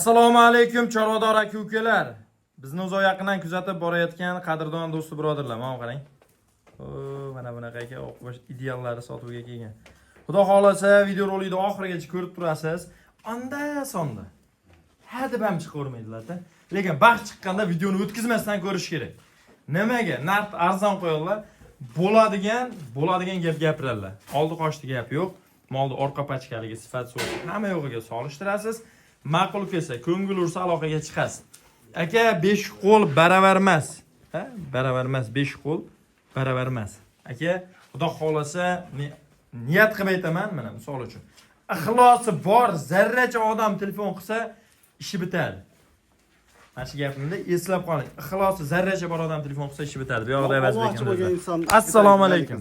Assalomu alaykum chorvador aka-ukalar. Bizni uzoq yaqindan kuzatib borayotgan qadrdon do'sti birodarlar, mana qarang. Mana bunaqa aka o'qish ideallari sotuvga kelgan. Xudo xolasa videorolikni oxirigacha ko'rib turasiz. Onda sonda hadeb ham chiqavermaydilar-da. Lekin baxt chiqqanda videoni o'tkazmasdan ko'rish kerak. Nimaga? Narx arzon qo'yinglar. Bo'ladigan gap gapiradilar. Oldi qochdi gap yo'q. Molni orqa pachkaligi, sifat so'zi hamma yo'g'iga solishtirasiz. Ma'qul kelsa, ko'ngil ursa aloqaga chiqasiz. Aka 5 qo'l baravar emas. Ha? Baravar emas, 5 qo'l baravar emas. Aka, xudo xolasa niyat qilib aytaman, mana misol uchun. Ixlosi bor zarracha odam telefon qilsa, ishi bitadi. Mana shu gapimda eslab qoling. Ixlosi zarracha bor odam telefon qilsa, ishi bitadi. Bu yoqda Avazbek. Assalomu alaykum.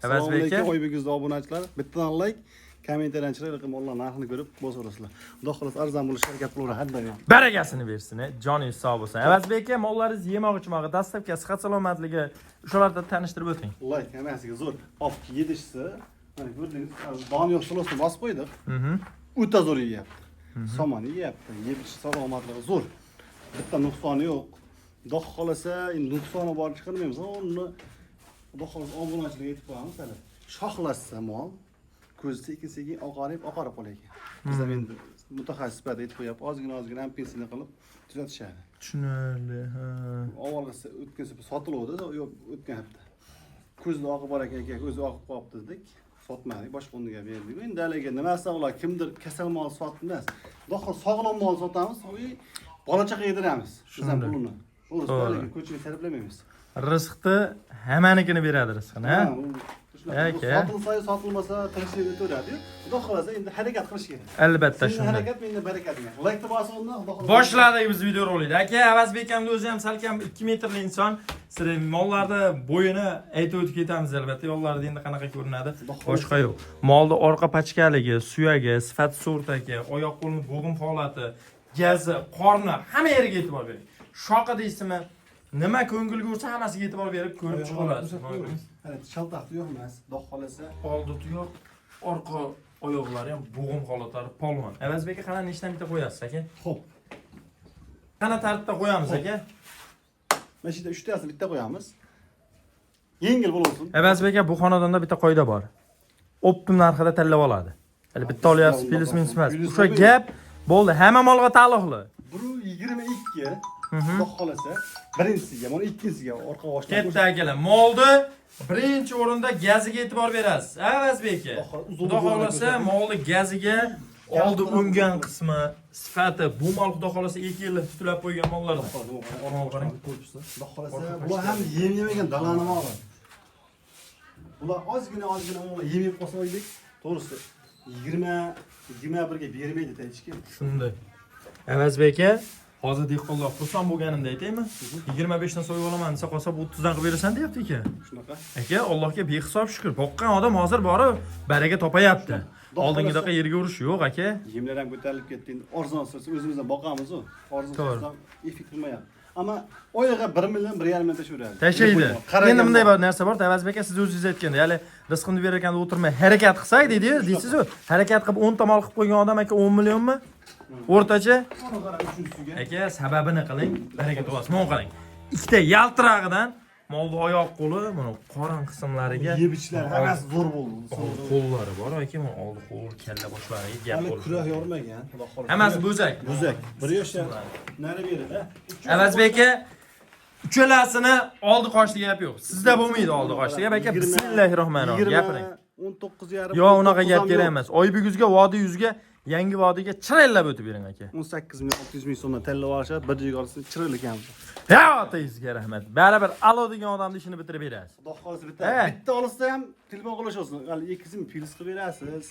Avazbek aka, Oybek obunachilar, bittadan like, kommentariyani chiroyli qilib Alloh narxini ko'rib bo'sarasizlar. Xudo xolasa arzon bo'lish harakat qilaver haddan. Barakasini bersin, joningiz sog' bo'lsin. Avazbek aka, mollaringiz yemoq-ichmog'i, dastavka, sihat salomatligi shularni tanishtirib o'ting. Like hammasiga zo'r. Hop, yedishsa, mana ko'rdingiz, doniyor solosini bosib qo'ydik. O'ta zo'r yeyapti. Somon yeyapti, yebish salomatligi zo'r. Bitta nuqsoni yo'q. Xudo xolasa, nuqsoni bor chiqarmaymiz. Uni Xudo xolasa obunachilarga aytib qo'yamiz hali. Shoxlashsa mol ko'zi sekin-sekin oqarib qoladi ekan. Biz ham endi mutaxassis sifatida aytib qo'yapmiz. Ozgina ampensini qilib tuzatishadi. Tushunarli, ha. Avvalgisi o'tgan safar sotiluvdi, yo'q o'tgan hafta. Ko'zni oqib bor ekan, o'zi oqib qolibdi dedik. Sotmadik, boshqa o'rniga berdik. Endi haliga nima saqlar, kimdir kasal mol sotmas. Xudo xolasa sog'lom mol sotamiz, bola chaqa yediramiz. Biz ham pulini. O'zi ko'chaga sarflamaymiz. Rizqni hammanikini beradi rizqini, ha? Sotilsa, sotilmasa tirishib o'tadi. Xudo xolasa endi harakat qilish kerak. Albatta shunday. Harakat menda barakat degan. Like bosingni Xudo xolasa. Boshladik biz videorolikni. Aka, Avazbek akamni o'zi ham salkam 2 metrli inson. Sira mollarda bo'yini aytib o'tib ketamiz albatta. Yo'llarda endi qanaqa ko'rinadi, boshqa yo'q. Molda orqa pachkaligi, suyagi, sifat so'rtagi, oyoq qo'lning bo'g'im holati, gazi, qorni hamma yeriga e'tibor bering. Shoqi deysizmi? Nima ko'ngilga ursa hammasiga e'tibor berib ko'rib chiqaverasiz. Hali chaltaqti yo'q emas, Xudo xolasa. Oldi tuyoq, orqa oyoqlari ham bo'g'im holatlari polvon. Avazbek aka, qana nechdan bitta qo'yasiz aka? Xo'p. Qana tartibda qo'yamiz aka? Mana shu yerda 3 tasini bitta qo'yamiz. Yengil bo'lsin. Avazbek aka, bu xonadonda bitta qoida bor. Optim narxida tanlab oladi. Hali bitta olyapsiz, plyus-minus emas. O'sha gap bo'ldi, hamma molga taalluqli. 1.22 Xudo xolasa, birinchisiga, mana ikkinchisiga orqa boshdan. Katta akalar, molni birinchi o'rinda gaziga e'tibor berasiz. Avazbek aka. Xudo xolasa, molni gaziga oldi ungan qismi, sifati, bu mol xudo xolasa 2 yil tutilab qo'ygan mollardan. Xudo xolasa, bular ham yem yemagan dalani moli. Bular ozgina yem yeb qolsa oylik, to'g'risi 21 ga bermaydi hech kim. Shunday. Avazbek aka, hozir dehqonlar xursand bo'lganimda aytaymi? 25 dan so'yib olaman desa qolsa, bu 30 dan qilib berasan deyapti aka. Shunaqa. Aka, Allohga behisob shukr. Boqqan odam hozir borib, baraka topayapti. Oldingidaqa yerga urish yo'q aka. Yemlar ham ko'tarilib ketdi. Endi arzon bo'lsa o'zimizdan boqamiz-ku. Arzon bo'lsa effekt qilmayapti. Ammo oyiga 1 million 1,5 million tashaveradi. Tashlaydi. Endi bunday bir narsa bor, Avazbek aka, siz o'zingiz aytganda, ya'ni rizqimni berayotganda o'tirmay harakat qilsak deysiz-ku. Harakat qilib 10 ta mol qilib qo'ygan odam aka 10 millionmi? O'rtacha? Aka, sababini qiling, baraka topasiz. Mana qarang. Ikkita yaltirog'idan molni oyoq qo'li, mana qorin qismlariga yebichlar hammasi zo'r bo'ldi. Qo'llari bor aka, mana oldi qo'l, kalla boshlariga gap bo'ldi. bo'ldi. Kurak yormagan, Xudo xolasa. Hammasi bo'zak. Bo'zak. 1 yoshdan nari beradi. Avazbek aka, uchalasini oldi qochdi gap yo'q. Sizda bo'lmaydi oldi qochdi gap aka. Bismillahirrohmanirrohim. Gapiring. 19,5. Yo'q, unaqa gap kerak emas. Oybek yuzga, Vodiy yuzga, yangi vodiyga chiroylab o'tib bering aka. 18 million 600 ming so'mdan tanlab olishadi, bir joyga olsa chiroyli ekan. Hayotingizga rahmat. Baribir alo degan odamni ishini bitirib berasiz. Xudo xolasa bitta olsa ham telefon qilishingiz, hali ikkisini plyus qilib berasiz.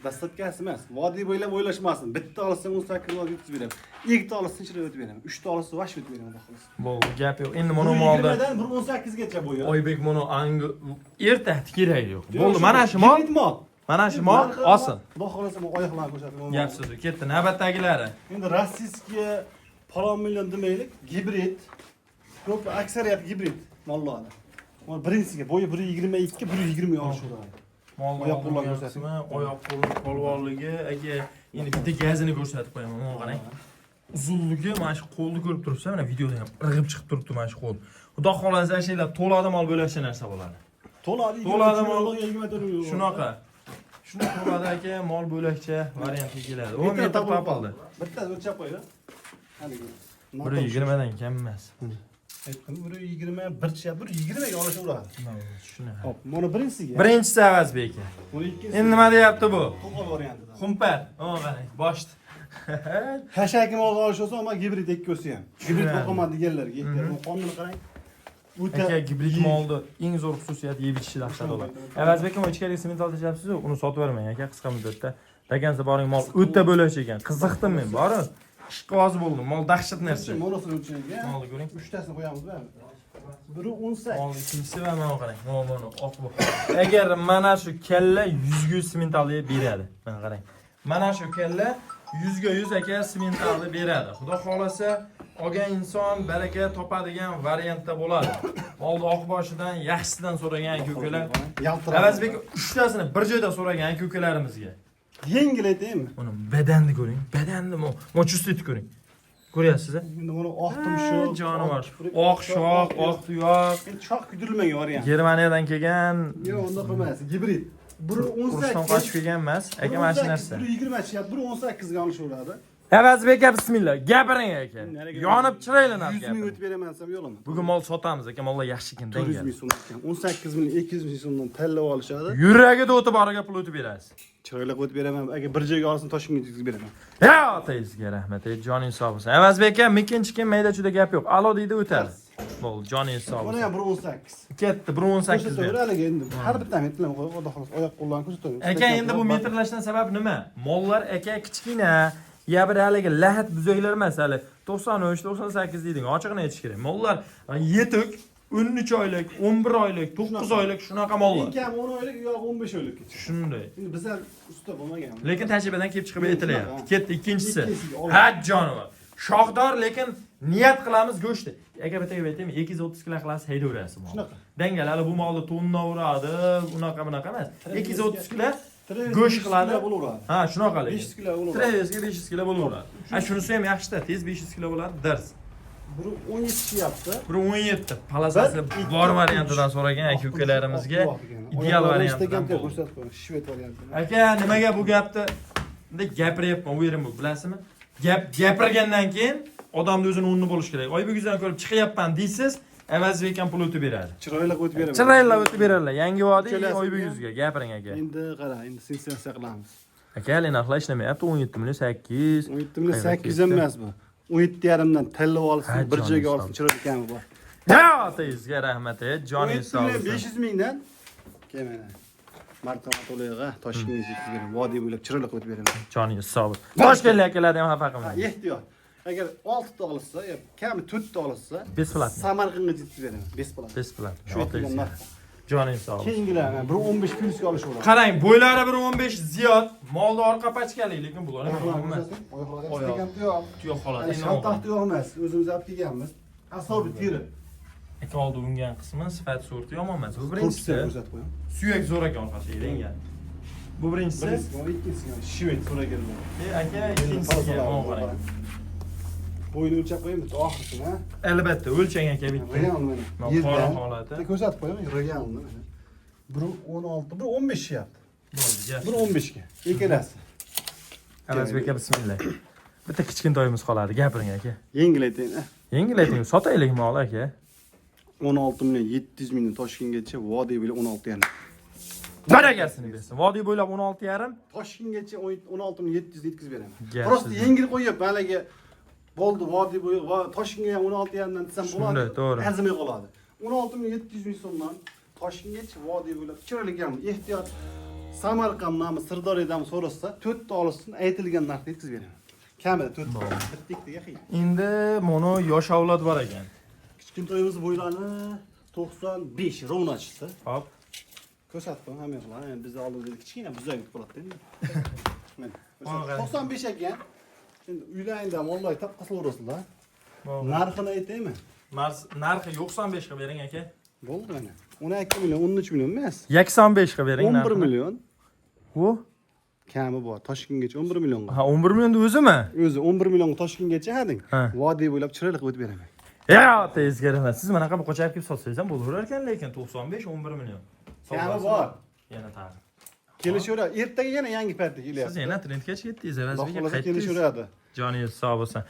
Dastlabkasi emas, vodiy bo'ylab o'ylashmasin. Bitta olsa 18 million yetkazib beraman. Ikkita olsa chiroyli o'tib beraman. 3 ta olsa vash o'tib beraman, Xudo xolasa. Bo'ldi, gap yo'q. Endi mana molda 1.18 gacha bo'yi. Oybek buni erta kerak yo'q. Bo'ldi, mana shu mol. Mana shu mol olsin. Xudo xolasa men oyoqlarni ko'rsataman. Gap so'zi ketdi. Navbatdagilari. Endi rossiyskiy palon million demaylik, gibrid. Ko'p aksariyat gibrid mollarni. Mana birinchisiga bo'yi 1.22, 1.20 olishadi. Oyoq qo'llar ko'rsatma, oyoq qo'l polvonligi, aka, endi bitta gazini ko'rsatib qo'yaman, mana qarang. uzunligi mana shu qo'lni ko'rib turibsan, mana videoda ham irg'ib chiqib turibdi mana shu qo'l. Xudo xolasa shaylar to'ladi mol bo'lakcha narsa bo'ladi. To'ladi mol. Shunaqa. Shuni to'ladi aka, mol bo'lakcha variantga keladi. 10 metr topildi. Bitta o'lchab qo'ydi. Haligi. 120 dan kam emas. Aytdim 120, 120 ga olishaveradi. Shuni. Hop, mana birinchisiga. Birinchisi Avazbek aka. Buni ikkinchisi. Endi nima deyapti bu? Qo'qol variantida. Xumpar. Mana qarang, boshdi. Hashaki molga olish olsa, ammo gibrid ekkosi ham. Gibrid qo'qaman deganlarga ehtiyot. Qonunni qarang. Aka gibrid molni eng zo'r xususiyati yeb ichishi dahshat bo'ladi. Avazbek aka ichkariga sement oltishyapsiz-ku, uni sotib bermang aka qisqa muddatda. Dagansa boring mol o'ta bo'lash ekan. Qiziqdim men, borib. Ishqozi bo'ldim. Mol dahshat narsa. Monosini o'lchaga. Molni ko'ring. 3 tasini qo'yamizmi? Biri 18. Mol ikkinchisi va mana qarang. Mana oq bu. Agar mana shu kalla 100 ga sementalli beradi. Mana qarang. Mana shu kalla 100 ga 100 aka sementalli beradi. Xudo xolasa olgan inson baraka topadigan variantda bo'ladi. Molni oq boshidan yaxshisidan so'ragan ko'kalar. Avazbek 3 tasini bir joyda so'ragan ko'kalarimizga. Yengil aytaymi? Uni badanni ko'ring. Badanni mo chustitni ko'ring. Ko'ryapsiz-a? Endi buni oq tumshuq, jonivor. Oq shox, oq tuyoq. Endi shox kuydirilmagan variant. Germaniyadan kelgan. Yo'q, unday emas. Gibrid. Biri 18. Urushdan qochib kelgan emas. Aka mana shu narsa. Biri 20 chyapti, biri 18 ga olishaveradi. Avazbek aka bismillah. Gapiring aka. Yonib chiroylanadi. 100 ming o'tib beraman desam yo'qmi? Bugun mol sotamiz aka, mollar yaxshi ekan, 400 ming so'm ekan. 18 ming, 200 ming so'mdan tanlab olishadi. Yuragida o'tib boriga pul o'tib berasiz. Chiroyli qilib beraman. Agar bir joyga olsin, Toshkentga yetkazib beraman. Ya otangizga rahmat, joningiz sog' bo'lsin. Avazbek aka, mikinchikin mayda juda gap yo'q. Alo deydi o'tadi. Bo'ldi, joningiz sog' Buni bo'lsin. ham 118. Ketdi, 118 ber. Ko'rsataver endi. Har bittani aytdim, xudo xolos oyoq qo'llarni ko'rsataver. Aka, endi bu metrlashdan sabab nima? Mollar aka kichkina, ya bir haligi lahat buzaklar emas, hali 93, 98 deydigan ochiqni aytish kerak. Mollar yetuk, 13 oylik, 11 oylik, 9 oylik shunaqa mollar. Eng kam 10 oylik yoki 15 oylik. Shunday. Endi bizlar usta bo'lmagan. Lekin tajribadan kelib chiqib aytilyapti. Ketdi ikkinchisi. Ikkinchisiga olib. Ha jonivor. Shoxdor lekin niyat qilamiz go'shtni. Aka bittaga aytaymi, 230 kilo qilasiz haydaverasiz molni. Shunaqa. Dangal hali bu molni tonna uradi, unaqa bunaqa emas. 230 kilo go'sht qiladi. Ha, shunaqa lekin. 500 kilo bo'laveradi. Travesga 500 kilo bo'laveradi. Ha, shunisi ham yaxshi-da, tez 500 kilo bo'ladi, dars. Biri 17 chyapti. Bir 17. Palasasi bor variantidan so'ragan aka-ukalarimizga ideal variantdan bo'ldi. Ko'rsatib qo'ying, shved varianti. Aka, nimaga bu gapni bunday gapiryapman, u yerim bu, bilasizmi? Gapirgandan keyin odamning o'zini o'rni bo'lish kerak. Oybekizdan ko'rib chiqyapman deysiz, Avazbek ham pul o'tib beradi. Chiroyli qilib beraman. Chiroyli o'tib beradilar. Yangi vodiy Oybekizga gapiring aka. Endi qara, endi sensatsiya qilamiz. Aka, hali narxlar ishlamayapti, 17 million 8. 17 million 800 emas bu. 17,5 dan tanlab olsin, bir joyga olsin, chiroyli ekani bor. Ya, otangizga rahmat, joningiz sog' bo'lsin. 500 mingdan kelmana. Martamat o'layga Toshkentga yetkazib beraman. Vodiy bo'ylab chiroyli qilib beraman. Joningiz sog' bo'lsin. Toshkentlik akalarni ham xafa qilmang. Ehtiyot. Agar 6 ta olsa, yoki kami 4 ta olsa, Besplat. Samarqandga yetkazib beraman. Besplat. Besplat. Shu aytilgan narx. Joningiz sog' bo'lsin. Keyingilar 1.15 plyusga olishaveradi. Qarang, bo'ylari 1.15 ziyod, molni orqa pachkali, lekin bular emas. Tuyoq holati. Shaltoq tuyoq emas, o'zimiz olib kelganmiz. Asobi teri. Aka oldi ungan qismi sifat surti yomon emas. Bu birinchisi. Ko'rsatib qo'ying. Suyak zo'r ekan orqasiga rengan. Bu birinchisi. Ikkinchisi shved so'raganlar. Aka ikkinchisiga mana qarang. Bo'yni o'lchab qo'yaymi? Oxirisi, ha? Albatta, o'lchang aka bitta. Real mana. Qora holati. Ko'rsatib qo'ying, realni mana. 1.16, 1.15 shyapti. Bo'ldi, gap. 1.15 ga. Ikkalasi. Avazbek aka bismillah. Bitta kichkintoyimiz qoladi, gapiring aka. Yengil aytaylik. Yengil ayting, sotaylik mol aka. 16 million 700 mingdan Toshkentgacha vodiy bo'ylab 16 yarim. Baragasini bersin. Vodiy bo'ylab 16,5. Toshkentgacha 16 million 700 yetkazib beraman. Gap Prosta siz- yengil qo'yib, haligi bo'ldi vodiy bo'yi va Toshkentga ham 16 yarimdan desam bo'ladi. Shunday, to'g'ri. Arzimay qoladi. 16 million 700 ming so'mdan Toshkentgacha vodiy bo'ylab chiroyli ham ehtiyot Samarqanddan, Sirdaryodan so'rasa 4 ta olsin, aytilgan narxda yetkazib beraman. Kamida 4 ta. Bittikdiga qiyin. Endi mono yosh avlod bor ekan. Kichkintoyimiz bo'ylani 95 rovna chiqdi. Hop. Ko'rsatib qo'ying hamma yoqlar. Endi biz oldimizda kichkina buzak bo'ladi endi. Mana. Mana. 95 ekan. Endi uylaringda mollar topqasaverasizlar. Bo'ldi. Narxini aytaymi? Narxi 95 ga bering aka. Bo'ldi mana. 12 million, 13 million emas. 85 ga bering 11 narxini. million. Bu Kami bor. Toshkentgacha 11 millionga. Ha 11 million o'zimi? O'zi 11 millionga Toshkentgacha hading. Ha. Vodiy bo'ylab chiroyli qilib o'tib beraman. Ya, tezkor emas. Siz mana qanaqa qo'chayib kelib sotsangiz ham bo'laverar ekan, lekin 95 11 million. Kami bor. Yana tag'in. Kelishaveradi. Ertaga yana yangi partya Siz kelyapti. yana trendga ketdingiz, Xudo evaziga xolasa qaytdingiz. kelishaveradi. Joningiz sog' bo'lsin.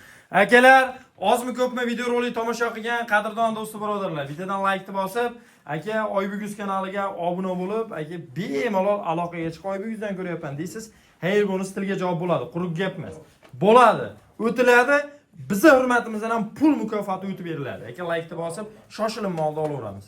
Akalar, ozmi ko'pmi video rolik tomosha qilgan qadrdon do'st birodarlar, videodan like bosib, aka Oybuguz kanaliga obuna bo'lib, aka bemalol aloqaga chiqib Oybuguzdan ko'ryapman deysiz. Hayır bonus tilga javob bo'ladi, quruq gap emas. Bo'ladi, o'tiladi. Bizning hurmatimizdan ham pul mukofoti o'tib beriladi. Aka like bosib, shoshilinma oldi olaveramiz.